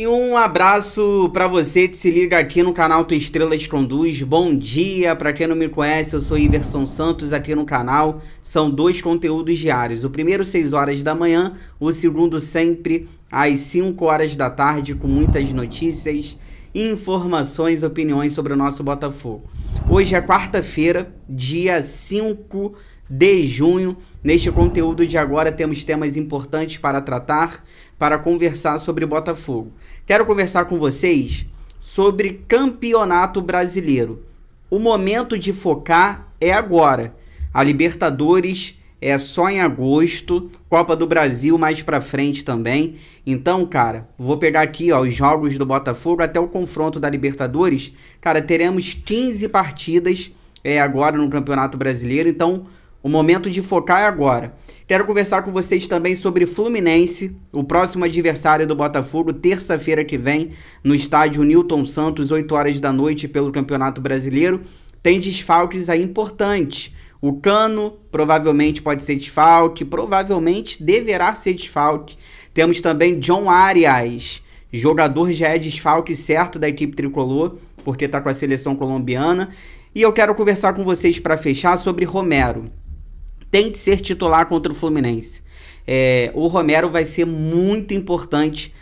E um abraço para você que se liga aqui no canal Tu Estrelas Conduz. Bom dia, para quem não me conhece, eu sou Iverson Santos aqui no canal. São 2 conteúdos diários. O primeiro 6 horas da manhã, o segundo sempre às 5 horas da tarde, com muitas notícias, informações, opiniões sobre o nosso Botafogo. Hoje é quarta-feira, dia 5 de junho. Neste conteúdo de agora temos temas importantes para tratar, para conversar sobre Botafogo. Quero conversar com vocês sobre Campeonato Brasileiro. O momento de focar é agora. A Libertadores é só em agosto, Copa do Brasil mais pra frente também. Então, cara, vou pegar aqui os jogos do Botafogo até o confronto da Libertadores. Cara, teremos 15 partidas agora no Campeonato Brasileiro, então o momento de focar é agora. Quero conversar com vocês também sobre Fluminense, o próximo adversário do Botafogo, terça-feira que vem, no estádio Newton Santos, 8 horas da noite, pelo Campeonato Brasileiro. Tem desfalques aí importantes. O Cano provavelmente pode ser desfalque, provavelmente deverá ser desfalque. Temos também John Arias, jogador já é desfalque certo da equipe tricolor, porque está com a seleção colombiana. E eu quero conversar com vocês para fechar sobre Romero. Tem que ser titular contra o Fluminense. O Romero vai ser muito importante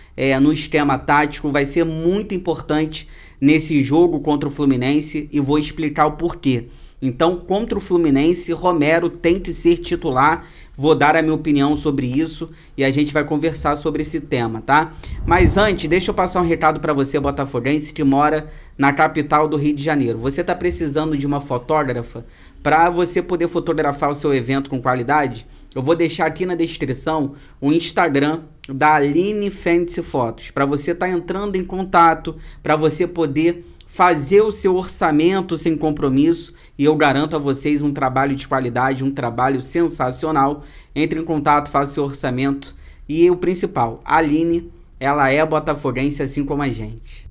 no esquema tático, vai ser muito importante nesse jogo contra o Fluminense e vou explicar o porquê. Então, contra o Fluminense, Romero tem que ser titular. Vou dar a minha opinião sobre isso e a gente vai conversar sobre esse tema, tá? Mas antes, deixa eu passar um recado para você, botafoguense, que mora na capital do Rio de Janeiro. Você está precisando de uma fotógrafa para você poder fotografar o seu evento com qualidade? Eu vou deixar aqui na descrição o Instagram da Aline Fantasy Fotos, para você estar entrando em contato, para você poder fazer o seu orçamento sem compromisso, e eu garanto a vocês um trabalho de qualidade, um trabalho sensacional. Entre em contato, faça o seu orçamento. E o principal, a Aline, ela é botafoguense assim como a gente.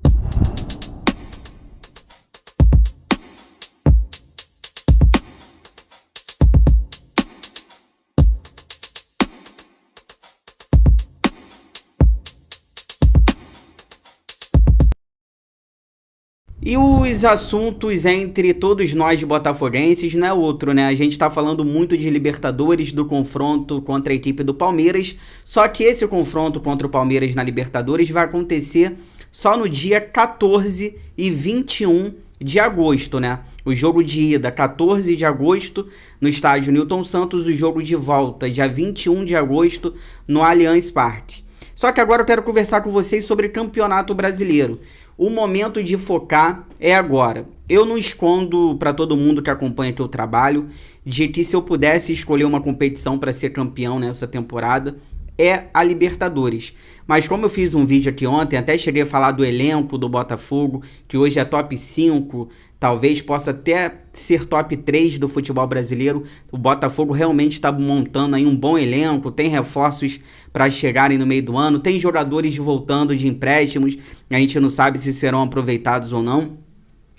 E os assuntos entre todos nós botafoguenses não é outro, né? A gente está falando muito de Libertadores, do confronto contra a equipe do Palmeiras, só que esse confronto contra o Palmeiras na Libertadores vai acontecer só no dia 14 e 21 de agosto, né? O jogo de ida, 14 de agosto, no estádio Newton Santos, o jogo de volta, dia 21 de agosto, no Allianz Parque. Só que agora eu quero conversar com vocês sobre Campeonato Brasileiro. O momento de focar é agora. Eu não escondo para todo mundo que acompanha aqui o trabalho de que se eu pudesse escolher uma competição para ser campeão nessa temporada, é a Libertadores. Mas como eu fiz um vídeo aqui ontem, até cheguei a falar do elenco do Botafogo, que hoje é top 5, talvez possa até ser top 3 do futebol brasileiro. O Botafogo realmente está montando aí um bom elenco, tem reforços para chegarem no meio do ano, tem jogadores voltando de empréstimos, a gente não sabe se serão aproveitados ou não.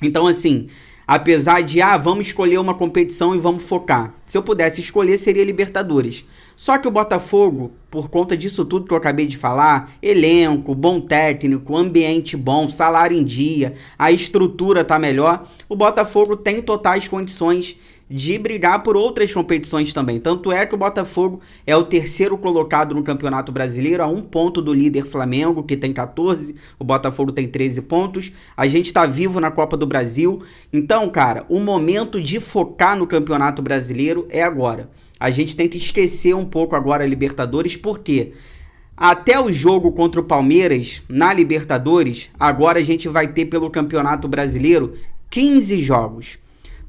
Então assim, apesar de, vamos escolher uma competição e vamos focar. Se eu pudesse escolher, seria Libertadores. Só que o Botafogo, por conta disso tudo que eu acabei de falar, elenco, bom técnico, ambiente bom, salário em dia, a estrutura tá melhor, o Botafogo tem totais condições de brigar por outras competições também. Tanto é que o Botafogo é o terceiro colocado no Campeonato Brasileiro, a 1 ponto do líder Flamengo, que tem 14, o Botafogo tem 13 pontos. A gente tá vivo na Copa do Brasil. Então, cara, o momento de focar no Campeonato Brasileiro é agora. A gente tem que esquecer um pouco agora a Libertadores, porque até o jogo contra o Palmeiras, na Libertadores, agora a gente vai ter pelo Campeonato Brasileiro 15 jogos.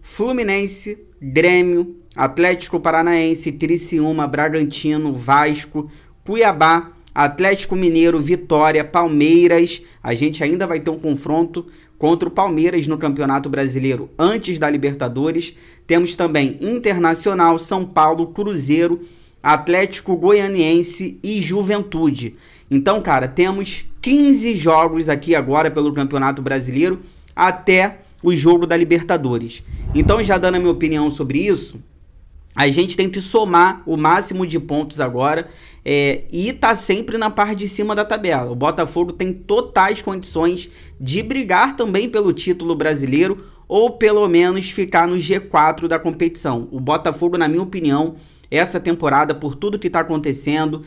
Fluminense, Grêmio, Atlético Paranaense, Criciúma, Bragantino, Vasco, Cuiabá, Atlético Mineiro, Vitória, Palmeiras. A gente ainda vai ter um confronto contra o Palmeiras no Campeonato Brasileiro antes da Libertadores. Temos também Internacional, São Paulo, Cruzeiro, Atlético Goianiense e Juventude. Então, cara, temos 15 jogos aqui agora pelo Campeonato Brasileiro até o jogo da Libertadores. Então, já dando a minha opinião sobre isso, A gente tem que somar o máximo de pontos agora e tá sempre na parte de cima da tabela. O Botafogo tem totais condições de brigar também pelo título brasileiro ou pelo menos ficar no G4 da competição. O Botafogo, na minha opinião, essa temporada, por tudo que está acontecendo,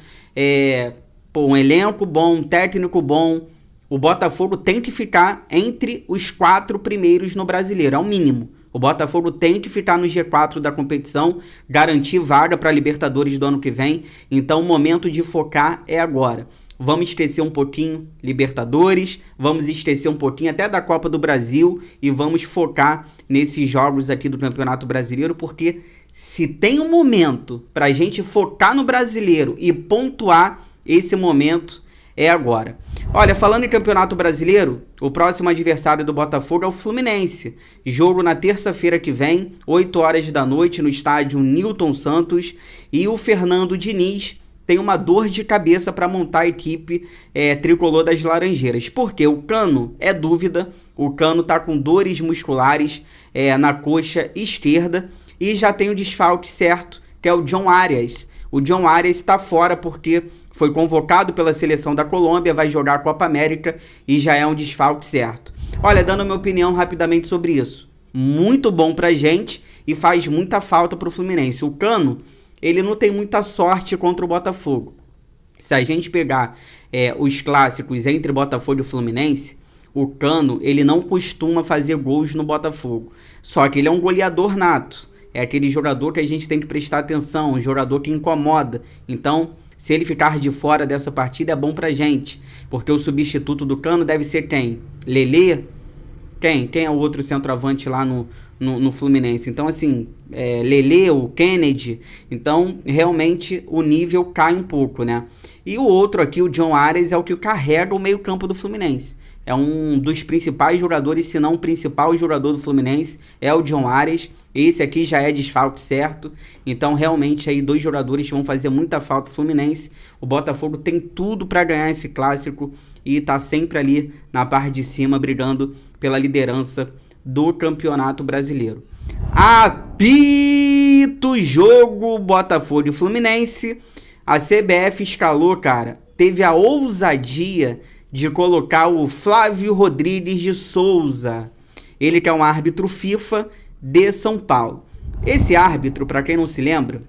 um elenco bom, um técnico bom, o Botafogo tem que ficar entre os 4 primeiros no brasileiro, é o mínimo. O Botafogo tem que ficar no G4 da competição, garantir vaga para a Libertadores do ano que vem. Então o momento de focar é agora. Vamos esquecer um pouquinho Libertadores, vamos esquecer um pouquinho até da Copa do Brasil e vamos focar nesses jogos aqui do Campeonato Brasileiro, porque se tem um momento para a gente focar no Brasileiro e pontuar, esse momento é agora. Olha, falando em Campeonato Brasileiro, o próximo adversário do Botafogo é o Fluminense. Jogo na terça-feira que vem, 8 horas da noite, no estádio Newton Santos. E o Fernando Diniz tem uma dor de cabeça para montar a equipe tricolor das Laranjeiras. Porque o Cano é dúvida, o Cano está com dores musculares na coxa esquerda e já tem o desfalque certo, que é o John Arias. O John Arias está fora porque foi convocado pela seleção da Colômbia, vai jogar a Copa América e já é um desfalque certo. Olha, dando a minha opinião rapidamente sobre isso. Muito bom pra gente e faz muita falta pro Fluminense. O Cano, ele não tem muita sorte contra o Botafogo. Se a gente pegar os clássicos entre Botafogo e Fluminense, o Cano, ele não costuma fazer gols no Botafogo. Só que ele é um goleador nato. É aquele jogador que a gente tem que prestar atenção, um jogador que incomoda. Então, se ele ficar de fora dessa partida, é bom pra gente. Porque o substituto do Cano deve ser quem? Lelê? Quem é o outro centroavante lá no Fluminense? Então, assim, Lelê, o Kennedy. Então, realmente, o nível cai um pouco, né? E o outro aqui, o John Arias, é o que carrega o meio-campo do Fluminense. É um dos principais jogadores, se não o principal jogador do Fluminense, é o John Arias. Esse aqui já é desfalque certo. Então, realmente, aí 2 jogadores que vão fazer muita falta pro Fluminense. O Botafogo tem tudo para ganhar esse clássico e tá sempre ali na parte de cima, brigando pela liderança do Campeonato Brasileiro. Apita o jogo Botafogo e Fluminense. A CBF escalou, cara, teve a ousadia de colocar o Flávio Rodrigues de Souza. Ele que é um árbitro FIFA de São Paulo. Esse árbitro, para quem não se lembra,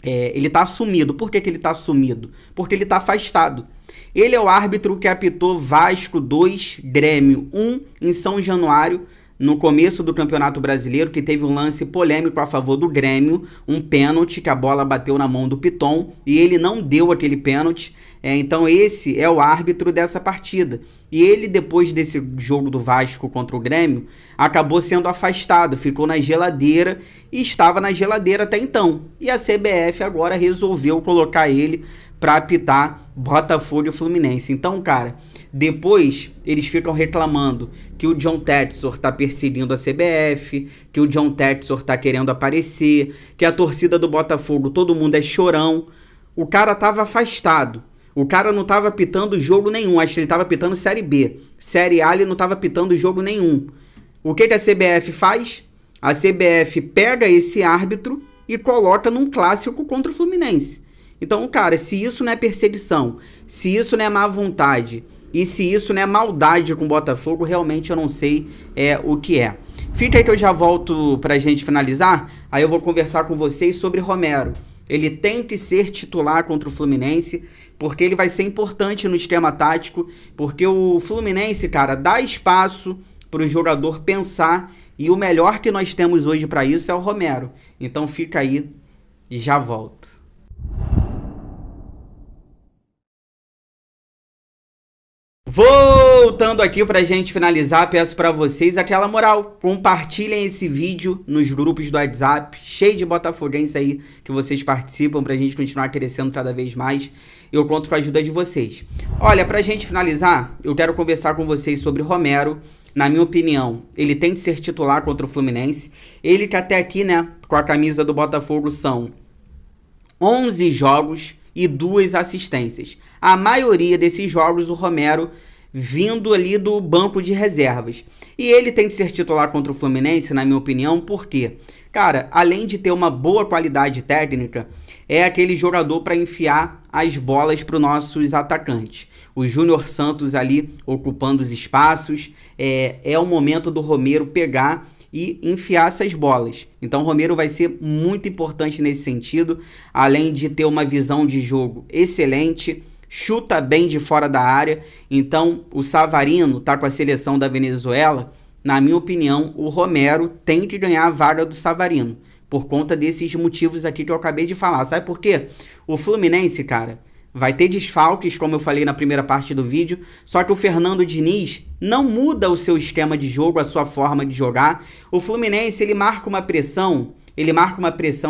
ele tá assumido. Por que ele tá assumido? Porque ele tá afastado. Ele é o árbitro que apitou Vasco 2, Grêmio 1 em São Januário, no começo do Campeonato Brasileiro, que teve um lance polêmico a favor do Grêmio, um pênalti que a bola bateu na mão do Piton e ele não deu aquele pênalti. Então esse é o árbitro dessa partida. E ele, depois desse jogo do Vasco contra o Grêmio, acabou sendo afastado, ficou na geladeira e estava na geladeira até então. E a CBF agora resolveu colocar ele para apitar Botafogo e Fluminense. Então, cara, depois eles ficam reclamando que o John Textor tá perseguindo a CBF, que o John Textor tá querendo aparecer, que a torcida do Botafogo, todo mundo é chorão. O cara tava afastado. O cara não tava apitando jogo nenhum. Acho que ele tava apitando Série B. Série A ele não tava apitando jogo nenhum. O que a CBF faz? A CBF pega esse árbitro e coloca num clássico contra o Fluminense. Então, cara, se isso não é perseguição, se isso não é má vontade e se isso não é maldade com o Botafogo, realmente eu não sei o que é. Fica aí que eu já volto pra gente finalizar, aí eu vou conversar com vocês sobre Romero. Ele tem que ser titular contra o Fluminense, porque ele vai ser importante no esquema tático, porque o Fluminense, cara, dá espaço para o jogador pensar e o melhor que nós temos hoje para isso é o Romero. Então fica aí e já volto. Voltando aqui pra gente finalizar, peço pra vocês aquela moral, compartilhem esse vídeo nos grupos do WhatsApp, cheio de botafoguenses aí que vocês participam pra gente continuar crescendo cada vez mais. Eu conto com a ajuda de vocês. Olha, pra gente finalizar, eu quero conversar com vocês sobre Romero. Na minha opinião, ele tem que ser titular contra o Fluminense. Ele que até aqui, né, com a camisa do Botafogo são 11 jogos e 2 assistências. A maioria desses jogos o Romero vindo ali do banco de reservas. E ele tem que ser titular contra o Fluminense, na minha opinião, porque cara, além de ter uma boa qualidade técnica, é aquele jogador para enfiar as bolas para os nossos atacantes. O Júnior Santos ali ocupando os espaços, é o momento do Romero pegar e enfiar essas bolas. Então o Romero vai ser muito importante nesse sentido, além de ter uma visão de jogo excelente, chuta bem de fora da área. Então o Savarino tá com a seleção da Venezuela. Na minha opinião, o Romero tem que ganhar a vaga do Savarino, por conta desses motivos aqui que eu acabei de falar. Sabe por quê? O Fluminense, cara, vai ter desfalques, como eu falei na primeira parte do vídeo, só que o Fernando Diniz não muda o seu esquema de jogo, a sua forma de jogar. O Fluminense, ele marca uma pressão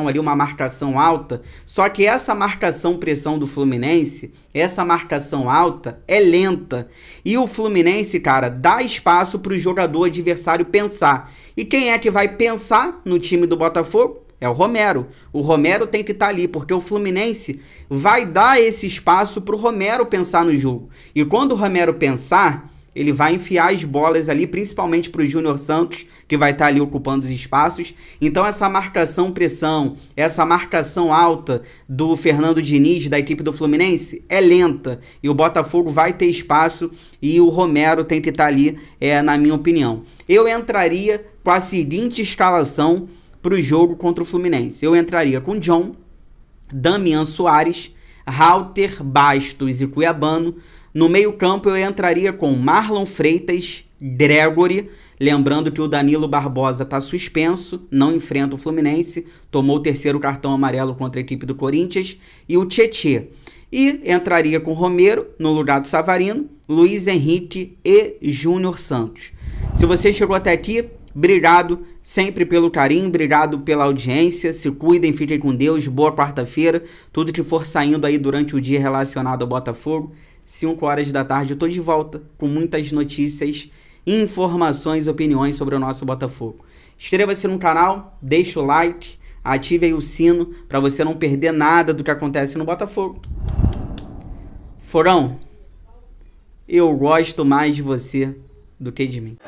ali, uma marcação alta, só que essa marcação-pressão do Fluminense, essa marcação alta é lenta. E o Fluminense, cara, dá espaço para o jogador adversário pensar. E quem é que vai pensar no time do Botafogo? É o Romero. O Romero tem que estar ali, porque o Fluminense vai dar esse espaço para o Romero pensar no jogo. E quando o Romero pensar, ele vai enfiar as bolas ali, principalmente para o Júnior Santos, que vai estar ali ocupando os espaços. Então essa marcação-pressão, essa marcação alta do Fernando Diniz, da equipe do Fluminense, é lenta. E o Botafogo vai ter espaço e o Romero tem que estar ali, na minha opinião. Eu entraria com a seguinte escalação para o jogo contra o Fluminense. Eu entraria com John, Damian Soares, Halter, Bastos e Cuiabano. No meio-campo eu entraria com Marlon Freitas, Gregory, lembrando que o Danilo Barbosa está suspenso, não enfrenta o Fluminense, tomou o 3º cartão amarelo contra a equipe do Corinthians, e o Tietê. E entraria com Romero no lugar do Savarino, Luiz Henrique e Júnior Santos. Se você chegou até aqui, obrigado sempre pelo carinho, obrigado pela audiência, se cuidem, fiquem com Deus, boa quarta-feira, tudo que for saindo aí durante o dia relacionado ao Botafogo, 5 horas da tarde eu tô de volta com muitas notícias, informações e opiniões sobre o nosso Botafogo. Inscreva-se no canal, deixa o like, ative aí o sino para você não perder nada do que acontece no Botafogo. Forão, eu gosto mais de você do que de mim.